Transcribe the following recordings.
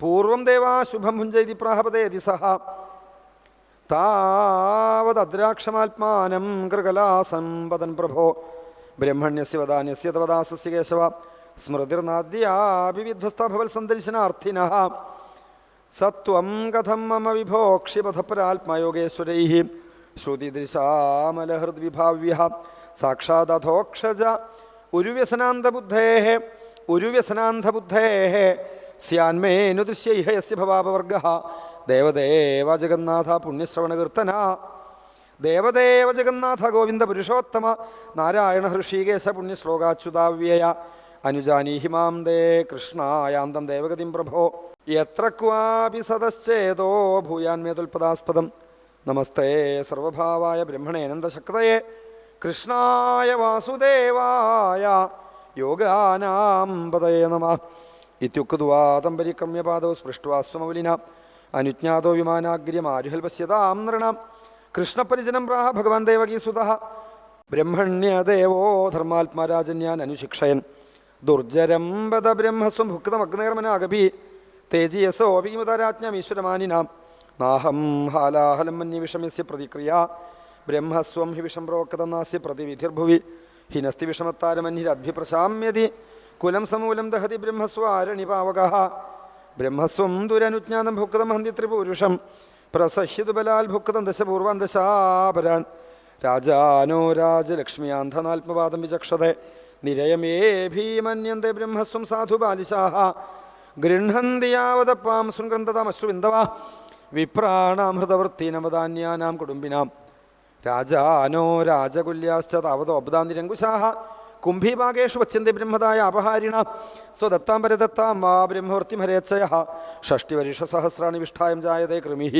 പൂർവം ദേവാ ശുഭം ഭുഞ്ചൈതി പ്രാഹപതേതി സഹ താവദ്രാക്ഷമാത്മാനം കൃകലാസം വദൻ പ്രഭോ ബ്രഹ്മണ്യസ്യ വദാന്യസ്യ തവദാസസ്യ കേശവ സ്മൃതിർനാദ്യാഭിവിധ്വസ്ത ഭവൽ സന്ദർശനാർത്ഥിനഃ സത്വം കഥം മമ വിഭോ ക്ഷിപഥപരാത്മയോഗേശ്വരൈഃ ശ്രുതിദൃശാമലഹൃദ്വിഭാവ്യഃ സാക്ഷാദധോക്ഷജ ഉരുവ്യസനാന്ധബുദ്ധേഃ സ്യാന്മേനുദൃശ്യൈഹ യസ്യ ഭവാപവർഗഃ ദേവദേവ ജഗന്നാഥ പുണ്യശ്രവണകീർത്തന ദേവദേവ ജഗന്നാഥ ഗോവിന്ദ പുരുഷോത്തമ നാരായണ ഹൃഷീകേശ പുണ്യശ്ലോകാച്യുതാവ്യയ അനുജാനീഹി മാം ദേ കൃഷ്ണായാന്തം ദേവഗതിം പ്രഭോ യത്ര ക്വാപി സദശ്ചേതോ ഭൂയാന്മേതുൽപദാസ്പദം നമസ്തേ സർവഭാവായ ബ്രഹ്മണേനന്ദശക്തയേ കൃഷ്ണായ വാസുദേവായ യോഗാനാം പതയേ നമഃ ഇത്യുക്ത്വാ തം പരിക്രമ്യ പാദൗ സ്പൃഷ്ട്വാ സ്വമൗലിന അനുജ്ഞാതോ വിമാനാഗ്ര്യമാരുഹൽപശ്യതാം നൃണാം കൃഷ്ണപരിജനം പ്രാഹ ഭഗവാൻ ദേവകീസുതഃ ബ്രഹ്മണ്യദേവോ ധർമാത്മാരാജന്യാൻ അനുശിക്ഷയൻ ദുർജരം വദ ബ്രഹ്മസ്വം ഭുക്തമഗ്നേർമനാഗഭി തേജീയസോഭിമുതരാജ്ഞമീശ്വരമാനിനാം നാഹം ഹാലാഹലം മന്യവിഷമസ്യ പ്രതിക്രിയ ബ്രഹ്മസ്വം ഹി വിഷം പ്രോക്തനാസ്യ പ്രതിവിധിർഭുവി ഹിനസ്തി വിഷമത്താരമന്യരദ്ഭിപ്രശാമ്യതി കുലം സമൂലം ദഹതി ബ്രഹ്മസ്വാരണിപാവകഃ ബ്രഹ്മസ്വം ദുരനുജ്ഞാനം ഭുക്തം ഹന്തി ത്രിപുരുഷം പ്രസഹ്യതു ബലാൽ ഭുക്തം ദശപൂർവാൻ ദശാപരാൻ രാജാനോ രാജലക്ഷ്മ്യാന്ധനാത്മവാദം വിചക്ഷതേ നിരയമേ ഭീമന്യന്തെ ബ്രഹ്മസ്വം സാധു ബാലിശാഃ ഗൃഹന്തി യാവദപ്പാം ശൃംഗന്തതാമശ്രുവിന്ദവ വിപ്രാണാം ഹൃതവൃത്തീനം വദാന്യാനാം കുടുംബിനാം രാജാനോ രാജകുല്യാശ്ച താവതോപദാന്തിരങ്കുശാഃ കുംഭീഭാഗേഷു വച്യന്തി ബ്രഹ്മദായ അപഹാരിണ സ്വദത്താം പരദത്താം വാ ബ്രഹ്മവൃത്തിമരേച്ഛയഃ ഷഷ്ടിവർഷസഹസ്രാണി വിഷ്ഠായം ജായതേ കൃമിഃ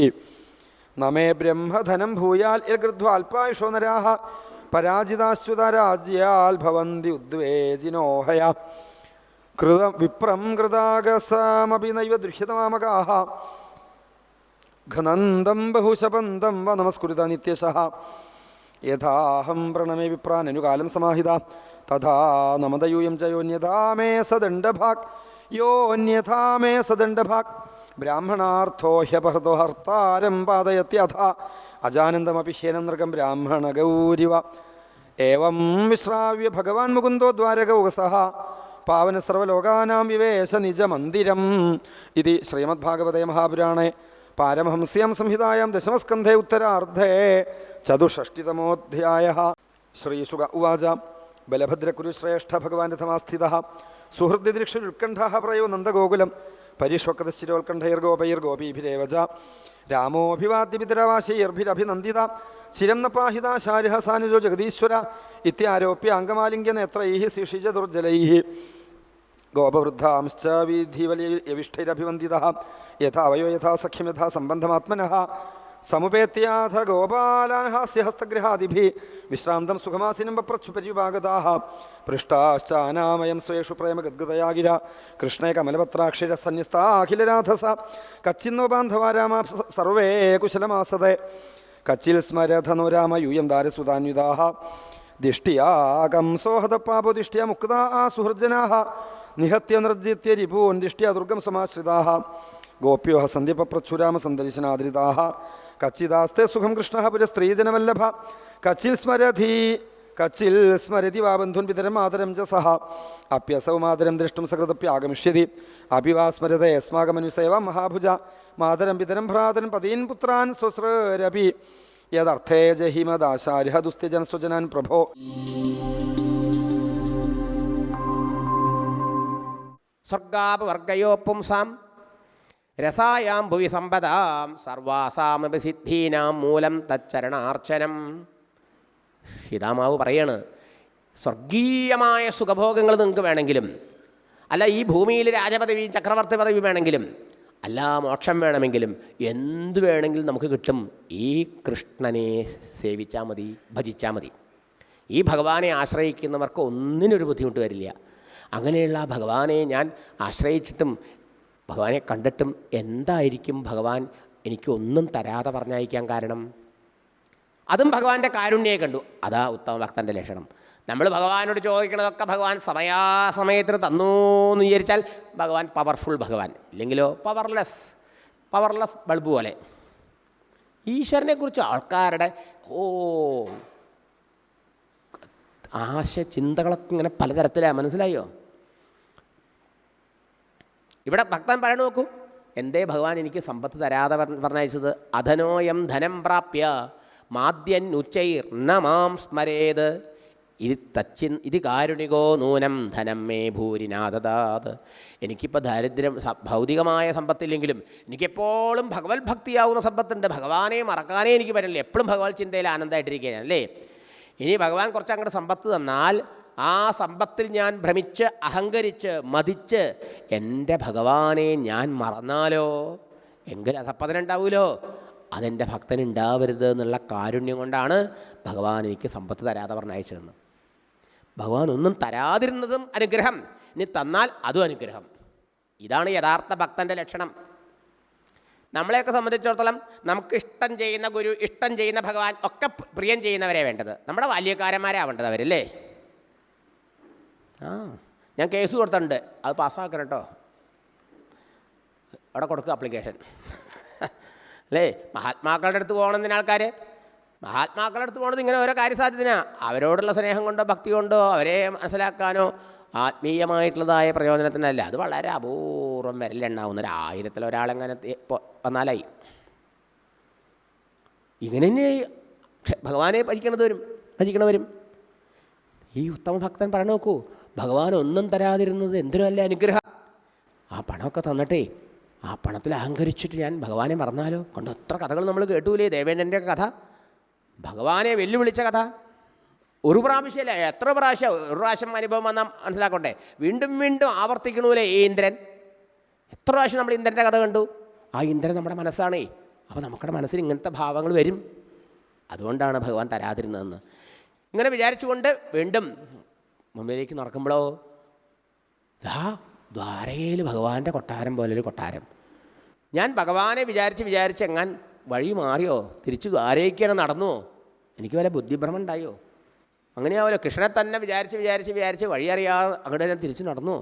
നമേ ബ്രഹ്മധനം ഭൂയാൽ യൽകൃധ്വാ അല്പായുഷോ നരാഃ പരാജിതാശ്വതരാജ്യാൽ ഭവന്തി ഉദ്വേജിനോഹയ വിപ്രം കൃതാഗസമപി നൈവ ദൃഹ്യതമാമകാഃ ഘനന്തം ബഹുശപന്തം വ നമസ്കുരുത നിത്യശഃ യഥാഹം പ്രണമേ വിപ്രാനനുകാലം സമാഹിത തഥാ നമദയൂയം ച യോന്യഥാ മേ സദണ്ഡഭാഗ് യോന്യഥാ മേ സദണ്ഡഭാഗ് ബ്രാഹ്മണാർത്ഥോ ഹ്യപഹൃതോ ഹർത്താരം പാദയത്യഥ അജാനന്ദമപി ഹ്യനം നൃഗം ബ്രാഹ്മണഗൗരിവ ഏവം വിശ്രാവ്യ ഭഗവാൻ മുകുന്ദോ ദ്വാരകൗകസഃ പാവന സർവലോകാനാം വിവേശ നിജമന്ദിരം ഇതി ശ്രീമദ്ഭാഗവതേ മഹാപുരാണേ പാരമഹംസ്യാം സംഹിതായാം ദശമസ്കന്ധേ ഉത്തരാർദ്ധേ ചതുഷ്ഷഷ്ടിതമോധ്യായഃ ശ്രീശുക ഉവാച ബലഭദ്രകുരുശ്രേഷ്ഠ ഭഗവാൻ രഥമാസ്ഥിതഃ സുഹൃദ്ദിദൃക്ഷുൽക്കണ്ഠഃ പ്രയോ നന്ദഗോകുലം പരിഷ്വക്തശിരോൽക്കണ്ഠൈർഗോപൈർഗോപീഭിരേവ ച രാമോഭിവാദ്യപിതരവാശൈർഭിരഭിനന്ദിത ചിരം ന പാഹിതാശാരിഹ സാനുജോ ജഗദീശ്വര ഇത്യാരോപ്യ അംഗമാലിംഗ്യനേത്രൈഃ ശിഷിചതുർജലൈഃ ഗോപവൃദ്ധാംശ്ച വീഥിവലയവിഷ്ഠൈരഭിവന്ദിതഃ യഥാ വയോ യഥാ സഖ്യം യഥാ സംബന്ധമാത്മനഃ സമുപേത്യാഥ ഗോപാലാൻ ഹാസ്യഹസ്തഗൃഹാദിഭിः വിശ്രാന്തം സുഖമാസിനം വപ്രച്ഛുപര്യുപാഗതാः പൃഷ്ടാശ്ചാനാമയം സ്വേഷു പ്രേമഗദ്ഗതയാ ഗിര കൃഷ്ണേ കമലപത്രാക്ഷിരസന്യസ്താഖിലരാധസ കച്ചിന്നോ ബാന്ധവാ രാമ സർവേ കുശലമാസതേ കച്ചിൽ സ്മരധനോ രാമ യൂയം ദാരസുതാന്വിതാः ദിഷ്ട്യാ കംസോഹതപാപോ ദിഷ്ട്യാ മുക്താ സുഹൃജനാः നിഹത്യ നിർജിത്യ രിപൂൻ ദിഷ്ട്യാ ദുർഗം സമാശ്രിതാः ഗോപ്യോ സന്ധ്യപപ്രച്ഛുരാമ സന്ദർശനാദൃതാः കച്ചിദാസ്തേ സുഖം കൃഷ്ണ പുരസ്ത്രീജനവല്ലഭ കച്ചിൽ സ്മരതി വാ ബന്ധുൻ പിതരം മാതരം ച സഹ അപ്യസൗ മാതരം ദ്രഷ്ടും സകൃതപ്യാഗമിഷ്യതി അപി വാ സ്മരതേ യസ്മാകമനുസേവ മഹാഭുജ മാതരം പിതരം ഭ്രാതരം പതീൻ പുത്രാൻ സ്വസ്രരപി യദർത്ഥേ ജഹിമദാശാരിഹ ദുസ്ത്യജൻ സ്വജനാൻ പ്രഭോ. സ്വർഗാപവർഗയോ പുംസാം രസായാം ഭുവി സമ്പദാം സർവാസാമപി സിദ്ധീനാം മൂലം തച്ചരണാർച്ചനം. ഹിതാമാവ് പറയാണ്, സ്വർഗീയമായ സുഖഭോഗങ്ങൾ നിങ്ങൾക്ക് വേണമെങ്കിലും, അല്ല ഈ ഭൂമിയിൽ രാജപദവി ചക്രവർത്തി പദവി വേണമെങ്കിലും, അല്ല മോക്ഷം വേണമെങ്കിലും, എന്ത് വേണമെങ്കിലും നമുക്ക് കിട്ടും. ഈ കൃഷ്ണനെ സേവിച്ചാൽ മതി, ഭജിച്ചാൽ മതി. ഈ ഭഗവാനെ ആശ്രയിക്കുന്നവർക്ക് ഒന്നിനൊരു ബുദ്ധിമുട്ട് വരില്ല. അങ്ങനെയുള്ള ഭഗവാനെ ഞാൻ ആശ്രയിച്ചിട്ടും ഭഗവാനെ കണ്ടിട്ടും എന്തായിരിക്കും ഭഗവാൻ എനിക്ക് ഒന്നും തരാതെ പറഞ്ഞയക്കാൻ കാരണം? അതും ഭഗവാന്റെ കാരുണ്യെ കണ്ടു. അതാ ഉത്തമ ഭക്തൻ്റെ ലക്ഷണം. നമ്മൾ ഭഗവാനോട് ചോദിക്കണതൊക്കെ ഭഗവാൻ സമയാസമയത്തിന് തന്നു എന്ന് വിചാരിച്ചാൽ ഭഗവാൻ പവർഫുൾ ഭഗവാൻ, ഇല്ലെങ്കിലോ പവർലെസ് ബൾബ് പോലെ. ഈശ്വരനെക്കുറിച്ച് ആൾക്കാരുടെ ചിന്തകളൊക്കെ ഇങ്ങനെ പലതരത്തിലാണ്. മനസ്സിലായോ? ഇവിടെ ഭക്തൻ പറയണ നോക്കൂ, എന്തേ ഭഗവാൻ എനിക്ക് സമ്പത്ത് തരാതെ പറഞ്ഞയച്ചത്? അധനോയം ധനം പ്രാപ്യ മാദ്യൻ ഉച്ചൈർ ന മാം സ്മരേത് ഇത് കാരുണികോ നൂനം ധനം മേ ഭൂരിനാദദാത്. എനിക്കിപ്പോൾ ദാരിദ്ര്യം ഭൗതികമായ സമ്പത്തില്ലെങ്കിലും എനിക്കെപ്പോഴും ഭഗവത് ഭക്തിയാവുന്ന സമ്പത്തുണ്ട്. ഭഗവാനെ മറക്കാനേ എനിക്ക് പറ്റില്ല. എപ്പോഴും ഭഗവത് ചിന്തയിൽ ആനന്ദമായിട്ടിരിക്കുകയാണ് അല്ലേ. ഇനി ഭഗവാൻ കുറച്ച് അങ്ങോട്ട് സമ്പത്ത് തന്നാൽ ആ സമ്പത്തിൽ ഞാൻ ഭ്രമിച്ച് അഹങ്കരിച്ച് മതിച്ച് എൻ്റെ ഭഗവാനെ ഞാൻ മറന്നാലോ എങ്കിലും അസപ്പതനുണ്ടാവുമല്ലോ. അതെൻ്റെ ഭക്തനുണ്ടാവരുത് എന്നുള്ള കാരുണ്യം കൊണ്ടാണ് ഭഗവാൻ എനിക്ക് സമ്പത്ത് തരാതെ പറഞ്ഞയച്ചതെന്ന്. ഭഗവാൻ ഒന്നും തരാതിരുന്നതും അനുഗ്രഹം, ഇനി തന്നാൽ അതും അനുഗ്രഹം. ഇതാണ് യഥാർത്ഥ ഭക്തൻ്റെ ലക്ഷണം. നമ്മളെയൊക്കെ സംബന്ധിച്ചിടത്തോളം നമുക്ക് ഇഷ്ടം ചെയ്യുന്ന ഗുരു, ഇഷ്ടം ചെയ്യുന്ന ഭഗവാൻ ഒക്കെ പ്രിയം ചെയ്യുന്നവരെ വേണ്ടത്. നമ്മുടെ ബാല്യക്കാരന്മാരാ വേണ്ടത് അവരല്ലേ. ഞാൻ കേസ് കൊടുത്തിട്ടുണ്ട്, അത് പാസ്സാക്കണം കേട്ടോ. അവിടെ കൊടുക്കുക ആപ്ലിക്കേഷൻ അല്ലേ. മഹാത്മാക്കളുടെ അടുത്ത് പോകണമെന്ന് ആൾക്കാർ മഹാത്മാക്കളുടെ അടുത്ത് പോകണത് ഇങ്ങനെ ഓരോ കാര്യസാധ്യത്തിനാണ്. അവരോടുള്ള സ്നേഹം കൊണ്ടോ ഭക്തി കൊണ്ടോ അവരെ മനസ്സിലാക്കാനോ ആത്മീയമായിട്ടുള്ളതായ പ്രയോജനത്തിനല്ല. അത് വളരെ അപൂർവം വിരലെണ്ണാവുന്ന 1000-ൽ ഒരാളെങ്ങനെ വന്നാലായി. ഇങ്ങനെ തന്നെ ഭഗവാനെ ഭജിക്കണവരും. ഈ ഉത്തമ ഭക്തൻ പറഞ്ഞു നോക്കൂ, ഭഗവാൻ ഒന്നും തരാതിരുന്നത് എന്തിനും അല്ല അനുഗ്രഹം. ആ പണമൊക്കെ തന്നിട്ടേ ആ പണത്തിൽ അഹങ്കരിച്ചിട്ട് ഞാൻ ഭഗവാനെ മറന്നാലോ. കൊണ്ട് എത്ര കഥകൾ നമ്മൾ കേട്ടൂലേ. ദേവേന്ദ്രൻ്റെ കഥ, ഭഗവാനെ വെല്ലുവിളിച്ച കഥ. ഒരു പ്രാവശ്യമല്ല, എത്ര പ്രാവശ്യം. ഒരു പ്രാവശ്യം അനുഭവം വന്നാൽ മനസ്സിലാക്കണ്ടേ. വീണ്ടും വീണ്ടും ആവർത്തിക്കണൂലേ ഈ ഇന്ദ്രൻ. എത്ര പ്രാവശ്യം നമ്മൾ ഇന്ദ്രൻ്റെ കഥ കണ്ടു. ആ ഇന്ദ്രൻ നമ്മുടെ മനസ്സാണേ. അപ്പോൾ നമ്മുടെ മനസ്സിൽ ഇങ്ങനത്തെ ഭാവങ്ങൾ വരും. അതുകൊണ്ടാണ് ഭഗവാൻ തരാതിരുന്നതെന്ന് ഇങ്ങനെ വിചാരിച്ചുകൊണ്ട് വീണ്ടും മുമ്പിലേക്ക് നടക്കുമ്പോഴോ ദ്വാരകയിൽ ഭഗവാന്റെ കൊട്ടാരം പോലൊരു കൊട്ടാരം. ഞാൻ ഭഗവാനെ വിചാരിച്ച് എങ്ങാൻ വഴി മാറിയോ, തിരിച്ച് ദ്വാരകയ്ക്കാണ് നടന്നുവോ, എനിക്ക് വല്ല ബുദ്ധിഭ്രമം ഉണ്ടായോ? അങ്ങനെയാവുമല്ലോ. കൃഷ്ണനെ തന്നെ വിചാരിച്ച് വഴി അറിയാതെ അങ്ങോട്ട് ഞാൻ തിരിച്ച് നടന്നു.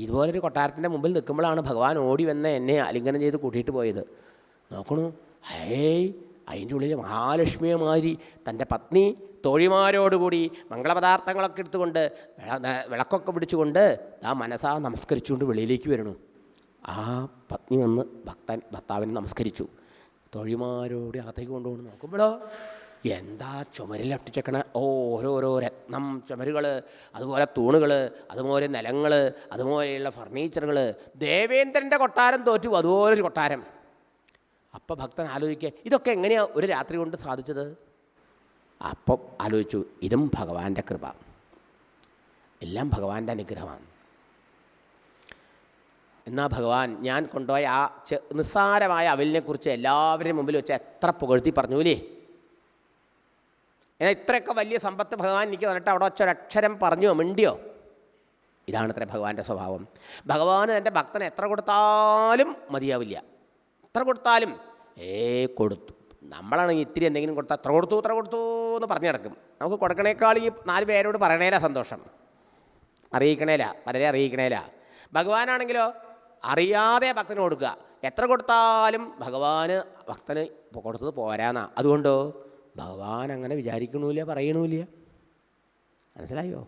ഇതുപോലൊരു കൊട്ടാരത്തിൻ്റെ മുമ്പിൽ നിൽക്കുമ്പോഴാണ് ഭഗവാൻ ഓടി വന്ന് എന്നെ ആലിംഗനം ചെയ്ത് കൂട്ടിയിട്ട് പോയത്. നോക്കണു, അതിൻ്റെ ഉള്ളിൽ മഹാലക്ഷ്മിയുമാതിരി തൻ്റെ പത്നി തോഴിമാരോടുകൂടി മംഗളപദാർത്ഥങ്ങളൊക്കെ എടുത്തുകൊണ്ട് വിളക്കൊക്കെ പിടിച്ചുകൊണ്ട് മനസ്സാ നമസ്കരിച്ചുകൊണ്ട് വെളിയിലേക്ക് വരണു. ആ പത്നി വന്ന് ഭർത്താവിനെ നമസ്കരിച്ചു. തോഴിമാരോട് അകത്തേക്ക് കൊണ്ടുപോകണം. നോക്കുമ്പോഴോ എന്താ ചുമരിലൊട്ടിച്ചേക്കണ ഓരോരോ രത്നം ചുമരുകൾ, അതുപോലെ തൂണുകൾ, അതുപോലെ നിലങ്ങൾ, അതുപോലെയുള്ള ഫർണിച്ചറുകൾ. ദേവേന്ദ്രൻ്റെ കൊട്ടാരം തോറ്റു, അതുപോലൊരു കൊട്ടാരം. അപ്പം ഭക്തൻ ആലോചിക്കുക, ഇതൊക്കെ എങ്ങനെയാണ് ഒരു രാത്രി കൊണ്ട് സാധിച്ചത്? അപ്പം ആലോചിച്ചു, ഇതും ഭഗവാന്റെ കൃപ, എല്ലാം ഭഗവാന്റെ അനുഗ്രഹമാണ്. എന്നാൽ ഭഗവാൻ ഞാൻ കൊണ്ടുപോയ ആ നിസ്സാരമായ അവലിനെക്കുറിച്ച് എല്ലാവരുടെയും മുമ്പിൽ വെച്ച് എത്ര പുകഴ്ത്തി പറഞ്ഞൂലേ. എന്നാൽ ഇത്രയൊക്കെ വലിയ സമ്പത്ത് ഭഗവാൻ എനിക്ക് തന്നിട്ട് അവിടെ വെച്ചൊരക്ഷരം പറഞ്ഞോ മിണ്ടിയോ? ഇതാണത്രേ ഭഗവാന്റെ സ്വഭാവം. ഭഗവാന് എൻ്റെ ഭക്തന് എത്ര കൊടുത്താലും മതിയാവില്ല. എത്ര കൊടുത്താലും കൊടുത്തു. നമ്മളാണെങ്കിൽ ഇത്തിരി എന്തെങ്കിലും കൊടുത്താൽ എത്ര കൊടുത്തു എന്ന് പറഞ്ഞു കിടക്കും. നമുക്ക് കൊടുക്കണേക്കാൾ ഈ 4 പേരോട് പറയണേല സന്തോഷം, അറിയിക്കണേല, പലരെ അറിയിക്കണേല. ഭഗവാനാണെങ്കിലോ അറിയാതെ ഭക്തന് കൊടുക്കുക. എത്ര കൊടുത്താലും ഭഗവാന് ഭക്തന് കൊടുത്തത് പോരാന്നാ. അതുകൊണ്ടോ ഭഗവാൻ അങ്ങനെ വിചാരിക്കണമില്ല, പറയണമില്ല. മനസ്സിലായോ?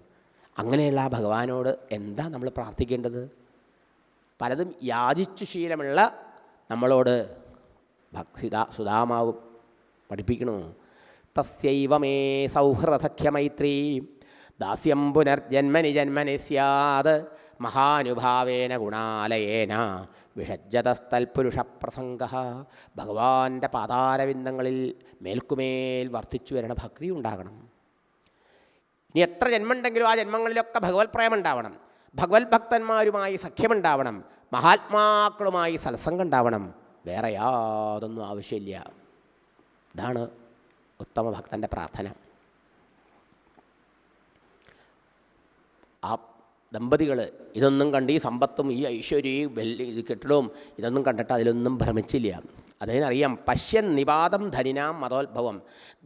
അങ്ങനെയുള്ള ആ ഭഗവാനോട് എന്താ നമ്മൾ പ്രാർത്ഥിക്കേണ്ടത്? പലതും യാചിച്ചു ശീലമുള്ള നമ്മളോട് സുധാമാവ് പഠിപ്പിക്കണു. തസ്യൈവ മേ സൗഹൃദസഖ്യമൈത്രീ ദാസ്യം പുനർജന്മനി സ്യാത് മഹാനുഭാവേന ഗുണാലയേന വിഷജ്ജതസ്തൽപുരുഷപ്രസംഗ. ഭഗവാന്റെ പാതാരവിന്ദങ്ങളിൽ മേൽക്കുമേൽ വർദ്ധിച്ചു വരണ ഭക്തി ഉണ്ടാകണം. ഇനി എത്ര ജന്മമുണ്ടെങ്കിലും ആ ജന്മങ്ങളിലൊക്കെ ഭഗവത് പ്രേമം ഉണ്ടാവണം, ഭഗവത് ഭക്തന്മാരുമായി സഖ്യമുണ്ടാവണം, മഹാത്മാക്കളുമായി സത്സംഗം ഉണ്ടാവണം. വേറെ യാതൊന്നും ആവശ്യമില്ല. ഇതാണ് ഉത്തമ ഭക്തൻ്റെ പ്രാർത്ഥന. ആ ദമ്പതികൾ ഇതൊന്നും കണ്ട് ഈ സമ്പത്തും ഈ ഐശ്വര്യവും ഇത് കെട്ടിടവും ഇതൊന്നും കണ്ടിട്ട് അതിലൊന്നും ഭ്രമിച്ചില്ല. അതിനറിയാം. പശ്യൻ നിപാതം ധനിനാം മതോത്ഭവം.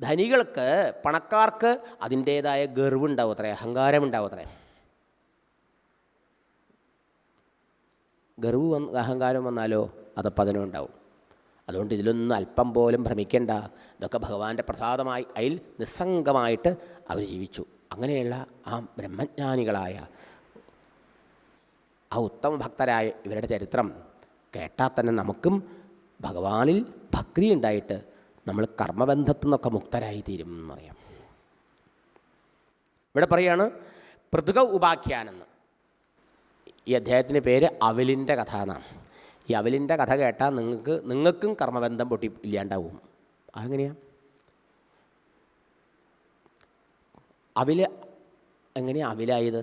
ധനികൾക്ക്, പണക്കാർക്ക് അതിൻ്റേതായ ഗർവുണ്ടാവും അത്രേ, അഹങ്കാരമുണ്ടാവും അത്രേ. ഗർവ് അഹങ്കാരം വന്നാലോ അതപ്പം അതിനും ഉണ്ടാവും. അതുകൊണ്ട് ഇതിലൊന്നും അല്പം പോലും ഭ്രമിക്കേണ്ട. ഇതൊക്കെ ഭഗവാന്റെ പ്രസാദമായി അതിൽ നിസ്സംഗമായിട്ട് അവർ ജീവിച്ചു. അങ്ങനെയുള്ള ആ ബ്രഹ്മജ്ഞാനികളായ ആ ഉത്തമ ഭക്തരായ ഇവരുടെ ചരിത്രം കേട്ടാൽ തന്നെ നമുക്കും ഭഗവാനിൽ ഭക്തി ഉണ്ടായിട്ട് നമ്മൾ കർമ്മബന്ധത്തിൽ നിന്നൊക്കെ മുക്തരായി തീരും എന്നറിയാം. ഇവിടെ പറയാണ് പൃഥുക ഉപാഖ്യാനെന്ന്. ഈ അധ്യായത്തിൻ്റെ പേര് അവലിൻ്റെ കഥ എന്നാണ്. ഈ അവലിൻ്റെ കഥ കേട്ടാൽ നിങ്ങൾക്കും കർമ്മബന്ധം പൊട്ടി ഇല്ലാണ്ടാവും. അതെങ്ങനെയാണ്? അവിൽ എങ്ങനെയാണ് അവിലായത്?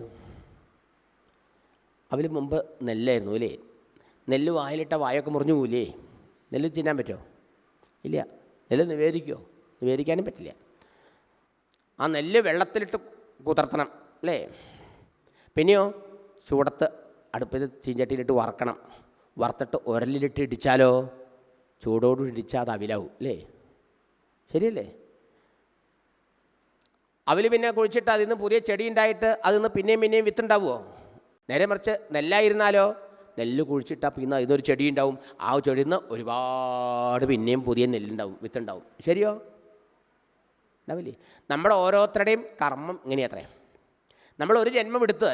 അവിൽ മുമ്പ് നെല്ലായിരുന്നു അല്ലേ? നെല്ല് വായിലിട്ട വായൊക്കെ മുറിഞ്ഞു പോവില്ലേ? നെല്ല് തിന്നാൻ പറ്റുമോ? ഇല്ല. നെല്ല് നിവേദിക്കുമോ? നിവേദിക്കാനും പറ്റില്ല. ആ നെല്ല് വെള്ളത്തിലിട്ട് കുതിർത്തണം അല്ലേ? പിന്നെയോ ചൂടത്ത് അടുപ്പിൽ ചീഞ്ചട്ടിയിലിട്ട് വറക്കണം. വറുത്തിട്ട് ഉരലിലിട്ട് ഇടിച്ചാലോ? ചൂടോട് ഇടിച്ചാൽ അത് അവിലാവും അല്ലേ? ശരിയല്ലേ? അവൽ പിന്നെ കുഴിച്ചിട്ട് അതിൽ നിന്ന് പുതിയ ചെടി ഉണ്ടായിട്ട് അതിൽ നിന്ന് പിന്നെയും വിത്തുണ്ടാവുമോ? നേരെ മറിച്ച് നെല്ലായിരുന്നാലോ? നെല്ല് കുഴിച്ചിട്ടാൽ പിന്നെ അതിനൊരു ചെടി ഉണ്ടാവും. ആ ചെടിയിൽ നിന്ന് ഒരുപാട് പിന്നെയും പുതിയ നെല്ലുണ്ടാവും, വിത്തുണ്ടാവും. ശരിയോ? ഉണ്ടാവില്ലേ? നമ്മുടെ ഓരോരുത്തരുടെയും കർമ്മം ഇങ്ങനെയത്രേ. നമ്മൾ ഒരു ജന്മം എടുത്ത്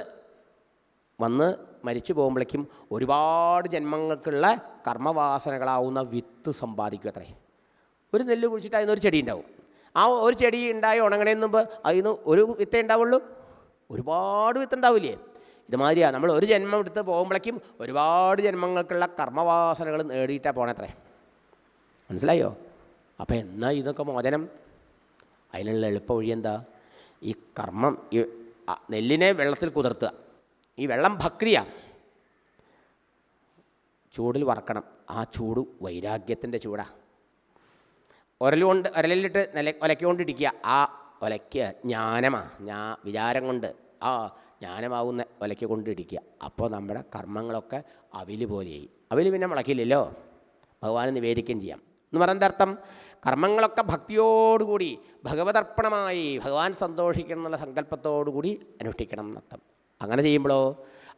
വന്ന് മരിച്ചു പോകുമ്പോഴേക്കും ഒരുപാട് ജന്മങ്ങൾക്കുള്ള കർമ്മവാസനകളാവുന്ന വിത്ത് സമ്പാദിക്കും അത്രേ. ഒരു നെല്ല് കുഴിച്ചിട്ട് അതിനൊരു ചെടി ഉണ്ടാവും. ആ ഒരു ചെടി ഉണ്ടായി ഉണങ്ങണേന്ന് മുമ്പ് അതിന് ഒരു വിത്തേ ഉണ്ടാവുള്ളൂ? ഒരുപാട് വിത്തുണ്ടാവില്ലേ? ഇതുമാതിരിയാണ് നമ്മൾ ഒരു ജന്മം എടുത്ത് പോകുമ്പോഴേക്കും ഒരുപാട് ജന്മങ്ങൾക്കുള്ള കർമ്മവാസനകൾ നേടിയിട്ടാണ് പോണത്രേ. മനസ്സിലായോ? അപ്പോൾ എന്നാ ഇതൊക്കെ മോചനം? അതിനുള്ള എളുപ്പ വഴി എന്താ? ഈ കർമ്മം, ഈ നെല്ലിനെ വെള്ളത്തിൽ കുതിർത്തുക. ഈ വെള്ളം ഭക്തിയാണ്. ചൂടിൽ വറക്കണം. ആ ചൂട് വൈരാഗ്യത്തിൻ്റെ ചൂടാണ്. ഉരലിലിട്ട് ഒലയ്ക്കൊണ്ടിരിക്കുക. ആ ഒലയ്ക്ക് ജ്ഞാനമാണ്. വിചാരം കൊണ്ട് ആ ജ്ഞാനമാവുന്ന ഒലയ്ക്ക് കൊണ്ടിരിക്കുക. അപ്പോൾ നമ്മുടെ കർമ്മങ്ങളൊക്കെ അവില് പോലെയായി. അവില് പിന്നെ മുളക്കില്ലല്ലോ, ഭഗവാന് നിവേദിക്കുകയും ചെയ്യാം എന്ന് പറയുന്ന അർത്ഥം. കർമ്മങ്ങളൊക്കെ ഭക്തിയോടുകൂടി ഭഗവതർപ്പണമായി ഭഗവാൻ സന്തോഷിക്കണം എന്നുള്ള സങ്കല്പത്തോടുകൂടി അനുഷ്ഠിക്കണം എന്നർത്ഥം. അങ്ങനെ ചെയ്യുമ്പോഴോ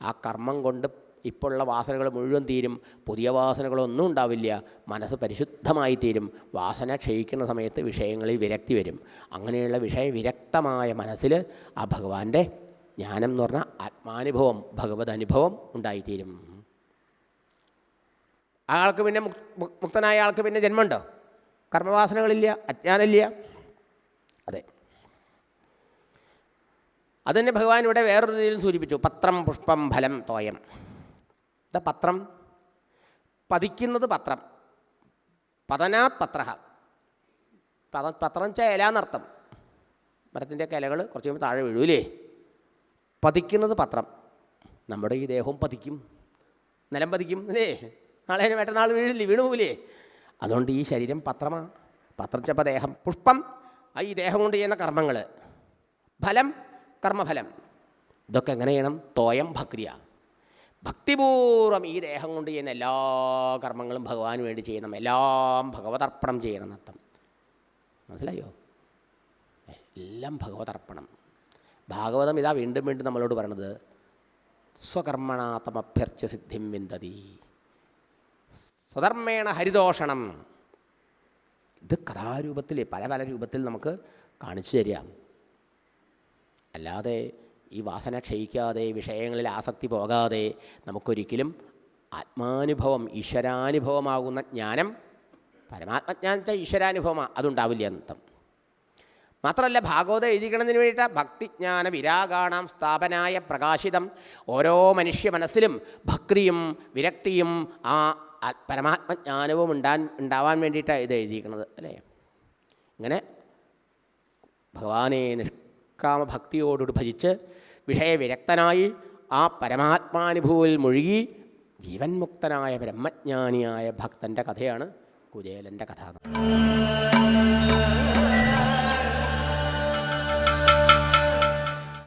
ആ കർമ്മം കൊണ്ട് ഇപ്പോൾ ഉള്ള വാസനകൾ മുഴുവൻ തീരും. പുതിയ വാസനകളൊന്നും ഉണ്ടാവില്ല. മനസ്സ് പരിശുദ്ധമായി തീരും. വാസന ക്ഷയിക്കുന്ന സമയത്ത് വിഷയങ്ങളിൽ വിരക്തി വരും. അങ്ങനെയുള്ള വിഷയവിരക്തമായ മനസ്സിൽ ആ ഭഗവാന്റെ ജ്ഞാനം എന്ന് പറഞ്ഞാൽ ആത്മാനുഭവം, ഭഗവത് അനുഭവം ഉണ്ടായിത്തീരും. ആൾക്ക് പിന്നെ മുക്തനായ ആൾക്ക് പിന്നെ ജന്മമുണ്ടോ? കർമ്മവാസനകളില്ല, അജ്ഞാനമില്ല. അതെ, അതുതന്നെ ഭഗവാൻ ഇവിടെ വേറൊരു രീതിയിൽ സൂചിപ്പിച്ചു. പത്രം പുഷ്പം ഫലം തോയം. എന്താ പത്രം? പതിക്കുന്നത് പത്രം. പതനാത് പത്ര. പത്രം വെച്ചാൽ ഇല എന്നർത്ഥം. മരത്തിൻ്റെയൊക്കെ ഇലകൾ കുറച്ച് കഴിയുമ്പോൾ താഴെ വീഴൂലേ? പതിക്കുന്നത് പത്രം. നമ്മുടെ ഈ ദേഹവും പതിക്കും, നിലം പതിക്കും അല്ലേ? നാളെ മറ്റന്നാൾ വീണു പോവില്ലേ? അതുകൊണ്ട് ഈ ശരീരം പത്രമാണ്. പത്രം ചെപ്പോൾ ദേഹം. പുഷ്പം ഈ ദേഹം കൊണ്ട് ചെയ്യുന്ന കർമ്മങ്ങൾ. ഫലം കർമ്മഫലം. ഇതൊക്കെ എങ്ങനെ ചെയ്യണം? തോയം ഭക്തിയ. ഭക്തിപൂർവ്വം ഈ ദേഹം കൊണ്ട് ചെയ്യുന്ന എല്ലാ കർമ്മങ്ങളും ഭഗവാന് വേണ്ടി ചെയ്യണം. എല്ലാം ഭഗവതർപ്പണം ചെയ്യണം എന്നർത്ഥം. മനസ്സിലായോ? എല്ലാം ഭഗവതർപ്പണം. ഭാഗവതം ഇതാ വീണ്ടും വീണ്ടും നമ്മളോട് പറയണത് സ്വകർമ്മണാതമഭ്യർച്ച്യ സിദ്ധിം വിന്ദതി സ്വധർമ്മേണ ഹരിദോഷണം. ഇത് കഥാരൂപത്തിൽ പല പല രൂപത്തിൽ നമുക്ക് കാണിച്ചു തരാം. അല്ലാതെ ഈ വാസന ക്ഷയിക്കാതെ വിഷയങ്ങളിൽ ആസക്തി പോകാതെ നമുക്കൊരിക്കലും ആത്മാനുഭവം, ഈശ്വരാനുഭവമാകുന്ന ജ്ഞാനം, പരമാത്മജ്ഞാനം വെച്ചാൽ ഈശ്വരാനുഭവമാണ്, അതുണ്ടാവില്ല എന്നർത്ഥം. മാത്രമല്ല ഭാഗവതം എഴുതിക്കണതിന് വേണ്ടിയിട്ട് ഭക്തിജ്ഞാന വിരാഗാണാം സ്ഥാപനായ പ്രകാശിതം. ഓരോ മനുഷ്യ മനസ്സിലും ഭക്തിയും വിരക്തിയും ആ പരമാത്മജ്ഞാനവും ഉണ്ടാവാൻ വേണ്ടിയിട്ടാണ് ഇത് എഴുതിയിരിക്കുന്നത് അല്ലേ? ഇങ്ങനെ ഭഗവാനെ നിഷ്കാമഭക്തിയോടുകൂടി ഭജിച്ച് വിഷയവിരക്തനായി ആ പരമാത്മാനുഭൂതിയിൽ മുഴുകി ജീവൻ മുക്തനായ ബ്രഹ്മജ്ഞാനിയായ ഭക്തൻ്റെ കഥയാണ് കുചേലൻ്റെ കഥ.